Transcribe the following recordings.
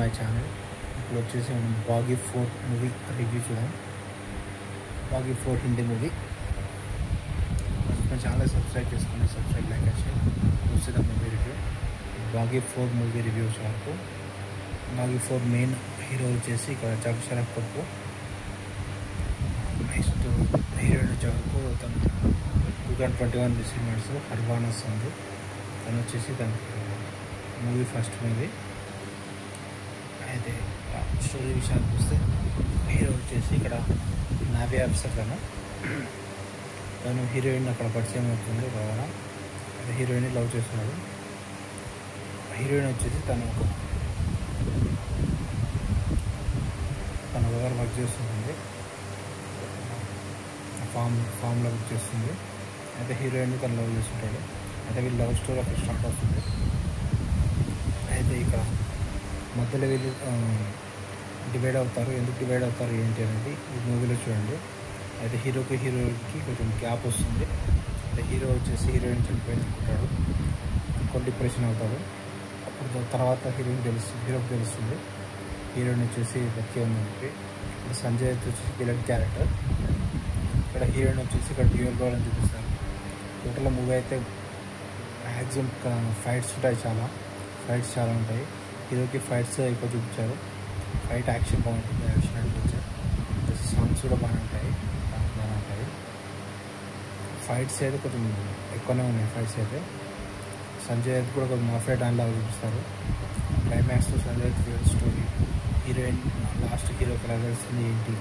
My channel. ఇప్పుడు వచ్చేసి మనం బాగీ 4 మూవీ రివ్యూ చూద్దాం. బాగీ 4 హిందీ మూవీ. మన ఛానల్ సబ్స్క్రైబ్ చేసుకోండి, సబ్స్క్రైబ్ లైక్ చేయండి. చూసేద్దాం movie review. Baaghi 4 movie review వరకు బాగీ 4 మెయిన్ హీరో వచ్చేసి ఇక్కడ జగ్ షరఫ్ కపూర్. నెక్స్ట్ హీరోయిన్ వచ్చేవరకు తను 2021 డిసెంబర్స్ హర్వానస్ ఉంది. తను వచ్చేసి తనకి మూవీ ఫస్ట్ మూవీ. అయితే స్టోరీ విషయానికి వస్తే హీరో వచ్చేసి ఇక్కడ నావీ ఆఫీసర్. తను హీరోయిన్ అక్కడ పరిచయం అవుతుంది బాగా. అయితే హీరోయిన్ లవ్ చేస్తున్నాడు. హీరోయిన్ వచ్చేసి తను దగ్గర వర్క్ చేస్తుంటుంది, ఫామ్లో వర్క్ చేస్తుంది. అయితే హీరోయిన్ తను లవ్ చేస్తుంటాడు. అయితే వీళ్ళు లవ్ స్టోరీ అక్కడ స్టార్ట్ అవుతుంది. అయితే ఇక్కడ మధ్యలో వీళ్ళు డివైడ్ అవుతారు. ఎందుకు డివైడ్ అవుతారు ఏంటి అనేది ఈ మూవీలో చూడండి. అయితే హీరోకి కొంచెం గ్యాప్ వస్తుంది. అయితే హీరో వచ్చేసి హీరోయిన్ చనిపోయింది అనుకుంటాడు, కొన్ని డిప్రెషన్ అవుతాడు. అప్పుడు తర్వాత హీరోకి తెలుస్తుంది హీరోయిన్ వచ్చేసి బతికే ఉందని చెప్పి. ఇప్పుడు సంజయ్ వచ్చేసి విలన్ క్యారెక్టర్. ఇక్కడ హీరోయిన్ వచ్చేసి ఇక్కడ డ్యూయల్ రోల్ అని చూపిస్తారు. టోటల్ మూవీ అయితే మ్యాక్సిమం ఫైట్స్ చాలా ఉంటాయి. హీరోకి ఫైట్స్ ఎక్కువ చూపించారు. ఫైట్ యాక్షన్ బాగుంటుంది, యాక్షన్ అడ్వెంచర్. సాంగ్స్ కూడా బాగానే ఉంటాయి. ఫైట్స్ అయితే కొంచెం ఎక్కువనే ఉన్నాయి. ఫైట్స్ అయితే సంజయ్ అయితే కూడా కొంచెం మాఫియా డాన్ లాగా చూపిస్తారు. క్లైమాక్స్లో Sanjay real story, heroine last హీరోకి ఎలా తెలిసింది ఏంటి,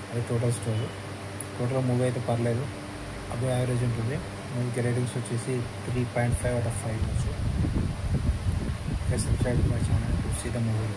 అది టోటల్ స్టోరీ. టోటల్ మూవీ అయితే పర్లేదు, అబౌవ్ యావరేజ్ ఉంటుంది. మూవీకి రేటింగ్స్ వచ్చేసి 3.5/5 వచ్చు. Subscribe to my channel to see the movie.